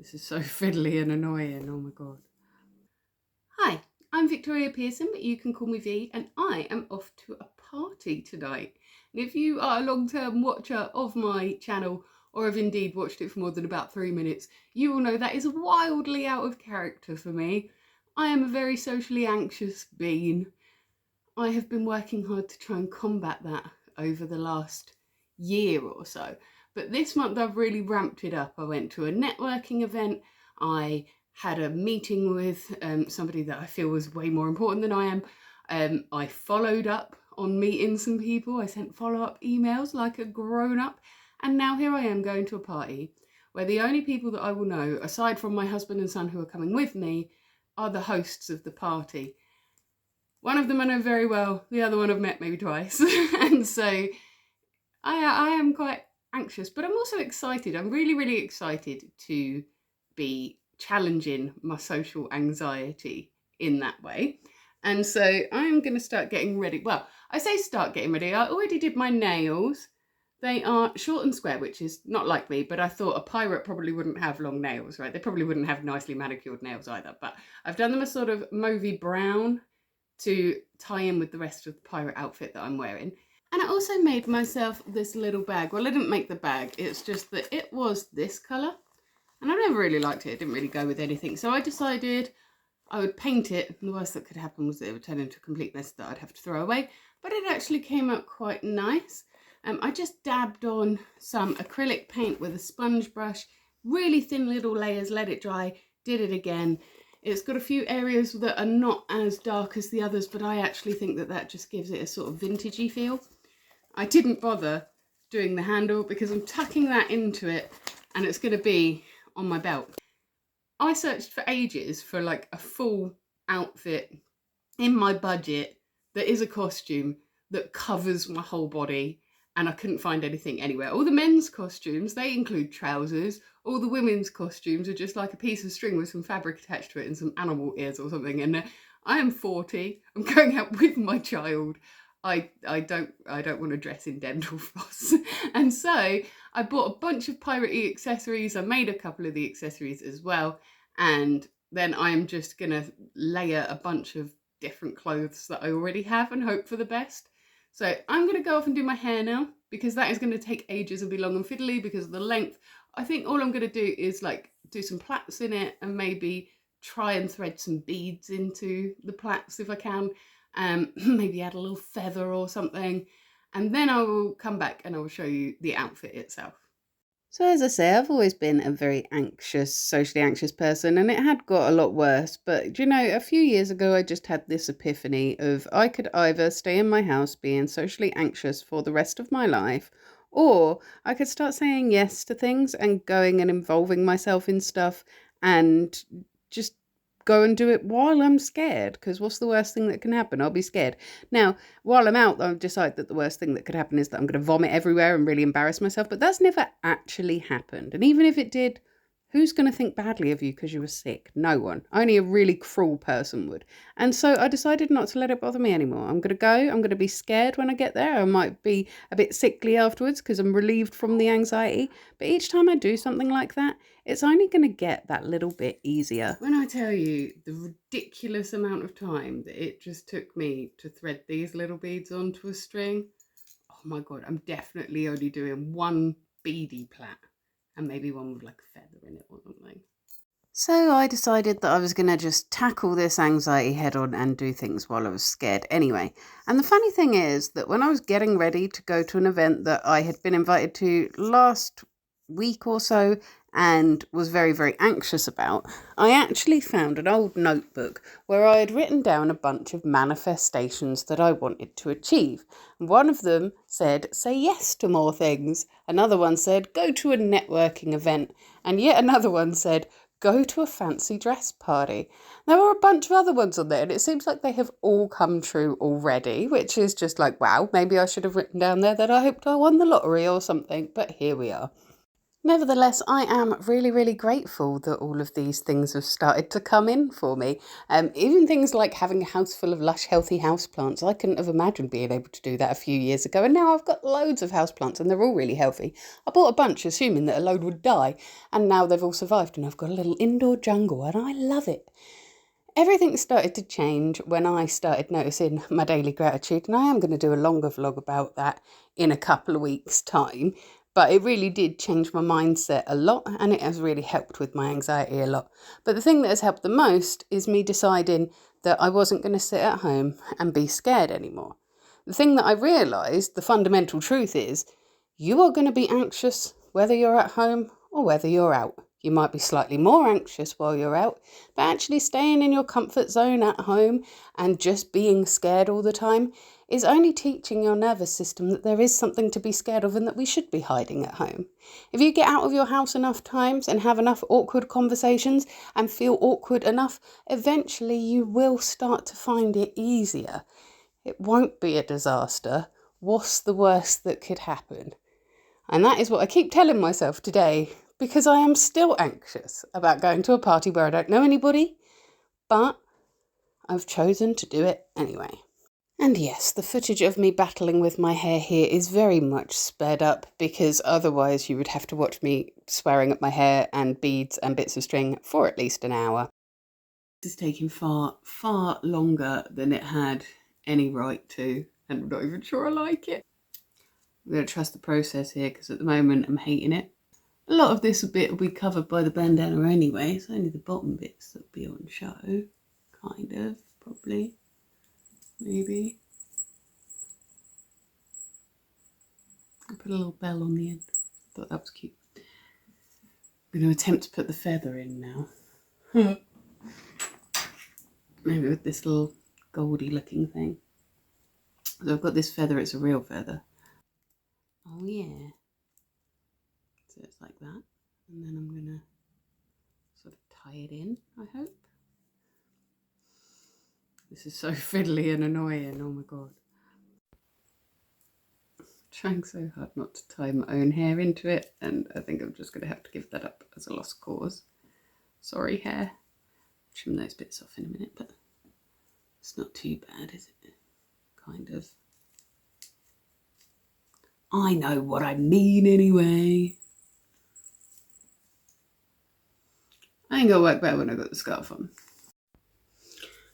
This is so fiddly and annoying, oh my god. Hi, I'm Victoria Pearson, but you can call me V, and I am off to a party tonight. And if you are a long-term watcher of my channel, or have indeed watched it for more than about 3 minutes, you will know that is wildly out of character for me. I am a very socially anxious being. I have been working hard to try and combat that over the last year or so. But this month I've really ramped it up. I went to a networking event. I had a meeting with somebody that I feel was way more important than I am. I followed up on meeting some people. I sent follow-up emails like a grown-up. And now here I am going to a party where the only people that I will know, aside from my husband and son who are coming with me, are the hosts of the party. One of them I know very well, the other one I've met maybe twice. And so I am quite anxious, but I'm also excited. I'm really, really excited to be challenging my social anxiety in that way. And so I'm going to start getting ready. Well, I say start getting ready. I already did my nails. They are short and square, which is not like me, but I thought a pirate probably wouldn't have long nails, right? They probably wouldn't have nicely manicured nails either. But I've done them a sort of mauvey brown to tie in with the rest of the pirate outfit that I'm wearing. And I also made myself this little bag. Well, I didn't make the bag. It's just that it was this colour. And I never really liked it. It didn't really go with anything. So I decided I would paint it. And the worst that could happen was that it would turn into a complete mess that I'd have to throw away. But it actually came out quite nice. I just dabbed on some acrylic paint with a sponge brush. Really thin little layers, let it dry, did it again. It's got a few areas that are not as dark as the others, but I actually think that that just gives it a sort of vintagey feel. I didn't bother doing the handle because I'm tucking that into it and it's going to be on my belt. I searched for ages for like a full outfit in my budget that is a costume that covers my whole body, and I couldn't find anything anywhere. All the men's costumes, they include trousers. All the women's costumes are just like a piece of string with some fabric attached to it and some animal ears or something. And I am 40. I'm going out with my child. I don't want to dress in dental floss. And so I bought a bunch of piratey accessories. I made a couple of the accessories as well. And then I'm just going to layer a bunch of different clothes that I already have and hope for the best. So I'm going to go off and do my hair now, because that is going to take ages and be long and fiddly because of the length. I think all I'm going to do is like do some plaits in it and maybe try and thread some beads into the plaits if I can. Maybe add a little feather or something. And then I will come back and I will show you the outfit itself. So as I say, I've always been a very anxious, socially anxious person, and it had got a lot worse. But, you know, a few years ago, I just had this epiphany of I could either stay in my house being socially anxious for the rest of my life, or I could start saying yes to things and going and involving myself in stuff and just go and do it while I'm scared, because what's the worst thing that can happen? I'll be scared. Now, while I'm out, I've decided that the worst thing that could happen is that I'm going to vomit everywhere and really embarrass myself, but that's never actually happened. And even if it did, who's going to think badly of you because you were sick? No one. Only a really cruel person would. And so I decided not to let it bother me anymore. I'm going to go. I'm going to be scared when I get there. I might be a bit sickly afterwards because I'm relieved from the anxiety. But each time I do something like that, it's only going to get that little bit easier. When I tell you the ridiculous amount of time that it just took me to thread these little beads onto a string, oh my God, I'm definitely only doing one beady plait and maybe one with like a feather in it or something. So I decided that I was going to just tackle this anxiety head on and do things while I was scared anyway. And the funny thing is that when I was getting ready to go to an event that I had been invited to last week or so and was very, very anxious about, I actually found an old notebook where I had written down a bunch of manifestations that I wanted to achieve. One of them said, say yes to more things. Another one said, go to a networking event. And yet another one said, go to a fancy dress party. There were a bunch of other ones on there, and it seems like they have all come true already, which is just like, wow, maybe I should have written down there that I hoped I won the lottery or something, but here we are. Nevertheless, I am really, really grateful that all of these things have started to come in for me. Even things like having a house full of lush, healthy houseplants. I couldn't have imagined being able to do that a few years ago, and now I've got loads of houseplants and they're all really healthy. I bought a bunch assuming that a load would die, and now they've all survived, and I've got a little indoor jungle, and I love it. Everything started to change when I started noticing my daily gratitude, and I am going to do a longer vlog about that in a couple of weeks' time. But it really did change my mindset a lot, and it has really helped with my anxiety a lot. But the thing that has helped the most is me deciding that I wasn't going to sit at home and be scared anymore. The thing that I realised, the fundamental truth is, you are going to be anxious whether you're at home or whether you're out. You might be slightly more anxious while you're out, but actually staying in your comfort zone at home and just being scared all the time is only teaching your nervous system that there is something to be scared of and that we should be hiding at home. If you get out of your house enough times and have enough awkward conversations and feel awkward enough, eventually you will start to find it easier. It won't be a disaster. What's the worst that could happen? And that is what I keep telling myself today, because I am still anxious about going to a party where I don't know anybody, but I've chosen to do it anyway. And yes, the footage of me battling with my hair here is very much sped up, because otherwise you would have to watch me swearing at my hair and beads and bits of string for at least an hour. This is taking far, far longer than it had any right to, and I'm not even sure I like it. I'm going to trust the process here, because at the moment I'm hating it. A lot of this bit will be covered by the bandana anyway. It's only the bottom bits that will be on show. Kind of, probably. Maybe. I'll put a little bell on the end. Thought that was cute. I'm going to attempt to put the feather in now. Maybe with this little goldy looking thing. So I've got this feather, it's a real feather. Oh yeah. So it's like that. And then I'm going to sort of tie it in, I hope. This is so fiddly and annoying, oh my god. Trying so hard not to tie my own hair into it, and I think I'm just going to have to give that up as a lost cause. Sorry, hair. Trim those bits off in a minute, but it's not too bad, is it? Kind of. I know what I mean anyway. I think it'll work better when I've got the scarf on.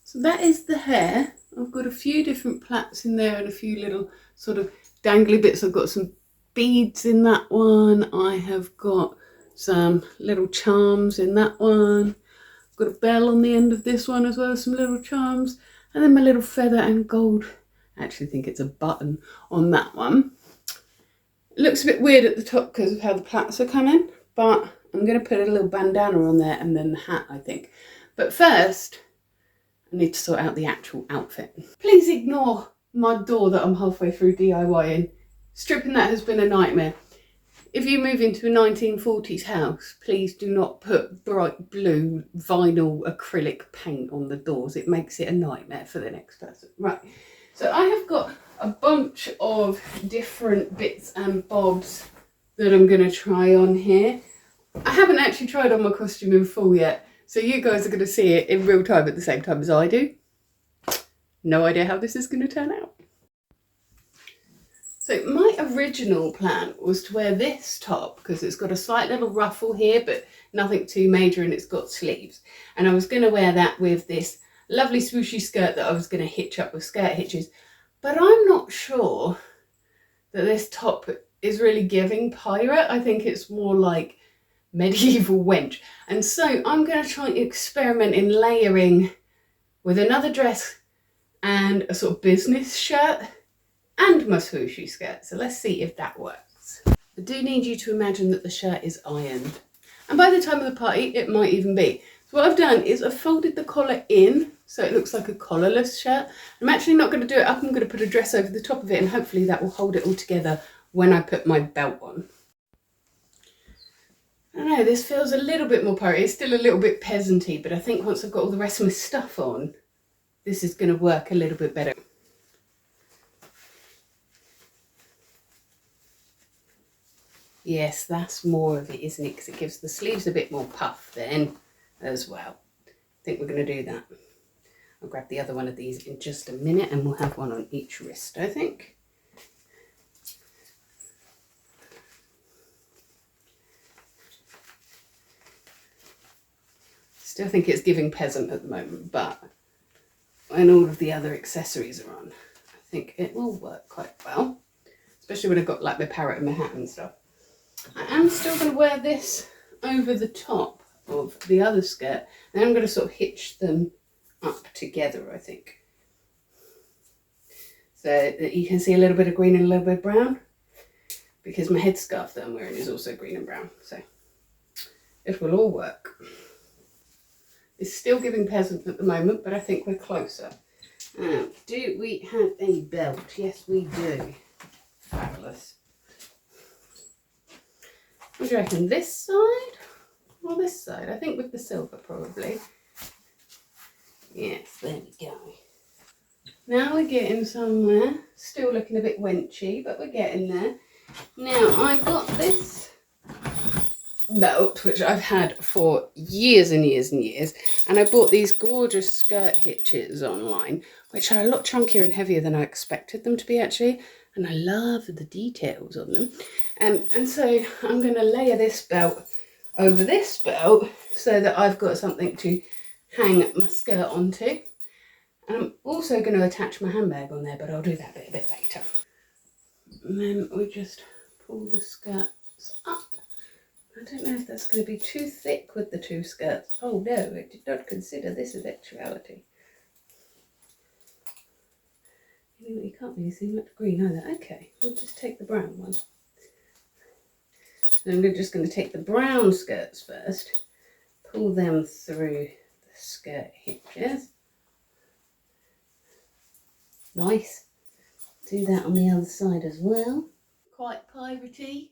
So that is the hair. I've got a few different plaits in there and a few little sort of dangly bits. I've got some beads in that one. I have got some little charms in that one. I've got a bell on the end of this one as well as some little charms. And then my little feather and gold, I actually think it's a button on that one. It looks a bit weird at the top because of how the plaits are coming, but I'm going to put a little bandana on there and then the hat, I think. But first, I need to sort out the actual outfit. Please ignore my door that I'm halfway through DIYing. Stripping that has been a nightmare. If you move into a 1940s house, please do not put bright blue vinyl acrylic paint on the doors. It makes it a nightmare for the next person. Right, so I have got a bunch of different bits and bobs that I'm going to try on here. I haven't actually tried on my costume in full yet, so you guys are going to see it in real time at the same time as I do. No idea how this is going to turn out. So my original plan was to wear this top because it's got a slight little ruffle here, but nothing too major, and it's got sleeves. And I was going to wear that with this lovely swooshy skirt that I was going to hitch up with skirt hitches. But I'm not sure that this top is really giving pirate. I think it's more like medieval wench. And so I'm going to try and experiment in layering with another dress and a sort of business shirt and my swooshy skirt. So let's see if that works. I do need you to imagine that the shirt is ironed. And by the time of the party, it might even be. So what I've done is I've folded the collar in so it looks like a collarless shirt. I'm actually not going to do it up. I'm going to put a dress over the top of it, and hopefully that will hold it all together when I put my belt on. I don't know, this feels a little bit more pirate. It's still a little bit peasanty, but I think once I've got all the rest of my stuff on, this is going to work a little bit better. Yes, that's more of it, isn't it? Because it gives the sleeves a bit more puff then as well. I think we're going to do that. I'll grab the other one of these in just a minute and we'll have one on each wrist, I think. Still think it's giving peasant at the moment, but when all of the other accessories are on, I think it will work quite well. Especially when I've got like my parrot and my hat and stuff. I am still going to wear this over the top of the other skirt. And I'm going to sort of hitch them up together, I think. So that you can see a little bit of green and a little bit of brown. Because my headscarf that I'm wearing is also green and brown. So it will all work. It's still giving peasant at the moment, but I think we're closer. Do we have a belt? Yes, we do. Fabulous. What do you reckon? This side or this side? I think with the silver probably. Yes, there we go. Now we're getting somewhere. Still looking a bit wenchy, but we're getting there. Now I've got this belt, which I've had for years and years and years, and I bought these gorgeous skirt hitches online, which are a lot chunkier and heavier than I expected them to be actually, and I love the details on them. And so I'm going to layer this belt over this belt so that I've got something to hang my skirt onto. And I'm also going to attach my handbag on there, but I'll do that bit a bit later. And then we just pull the skirts up. I don't know if that's going to be too thick with the two skirts. Oh no, I did not consider this eventuality. You can't really see much green either. Okay, we'll just take the brown one. And we're just going to take the brown skirts first, pull them through the skirt hitches. Nice. Do that on the other side as well. Quite piratey.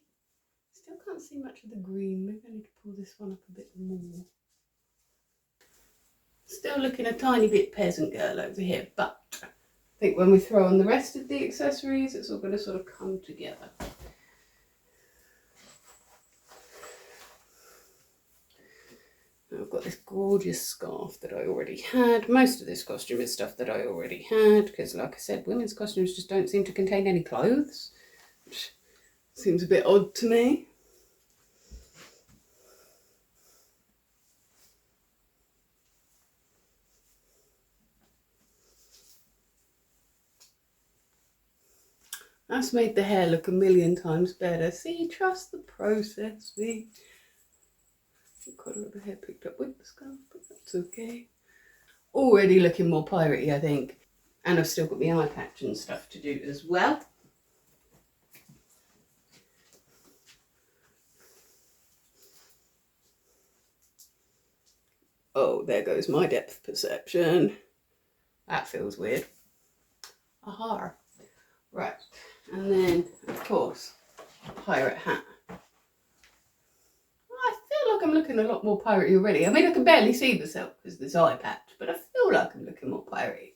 Still can't see much of the green. Maybe I need to pull this one up a bit more. Still looking a tiny bit peasant girl over here, but I think when we throw on the rest of the accessories, it's all going to sort of come together. I've got this gorgeous scarf that I already had. Most of this costume is stuff that I already had because, like I said, women's costumes just don't seem to contain any clothes, which seems a bit odd to me. That's made the hair look a million times better. See, trust the process, see. I've got a lot of hair picked up with the scarf, but that's okay. Already looking more piratey, I think. And I've still got my eye patch and stuff to do as well. Oh, there goes my depth perception. That feels weird. Aha. Right. And then, of course, pirate hat. I feel like I'm looking a lot more piratey already. I mean, I can barely see myself because of this eye patch, but I feel like I'm looking more piratey.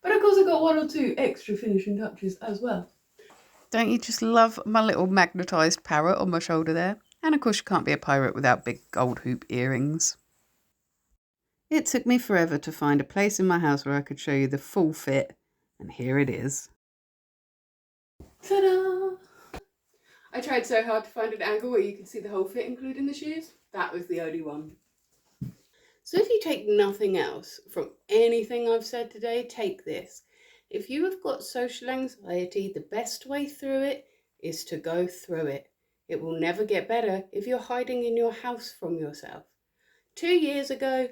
But of course I've got one or two extra finishing touches as well. Don't you just love my little magnetised parrot on my shoulder there? And of course you can't be a pirate without big gold hoop earrings. It took me forever to find a place in my house where I could show you the full fit, and here it is. Ta-da! I tried so hard to find an angle where you could see the whole fit, including the shoes. That was the only one. So if you take nothing else from anything I've said today, take this. If you have got social anxiety, the best way through it is to go through it. It will never get better if you're hiding in your house from yourself. 2 years ago,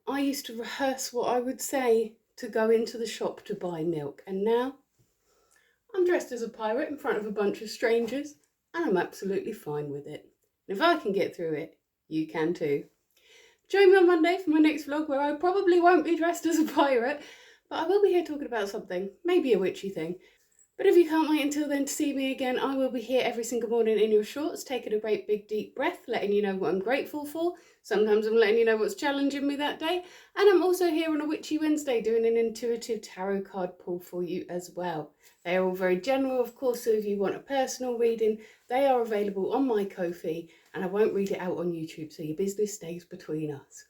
I used to rehearse what I would say to go into the shop to buy milk, and now I'm dressed as a pirate in front of a bunch of strangers, and I'm absolutely fine with it. And if I can get through it, you can too. Join me on Monday for my next vlog where I probably won't be dressed as a pirate, but I will be here talking about something, maybe a witchy thing. But if you can't wait until then to see me again, I will be here every single morning in your shorts, taking a great big deep breath, letting you know what I'm grateful for. Sometimes I'm letting you know what's challenging me that day. And I'm also here on a Witchy Wednesday doing an intuitive tarot card pull for you as well. They are all very general, of course, so if you want a personal reading, they are available on my Ko-fi, and I won't read it out on YouTube, so your business stays between us.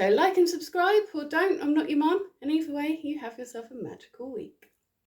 So like and subscribe, or don't, I'm not your mum. And either way, you have yourself a magical week.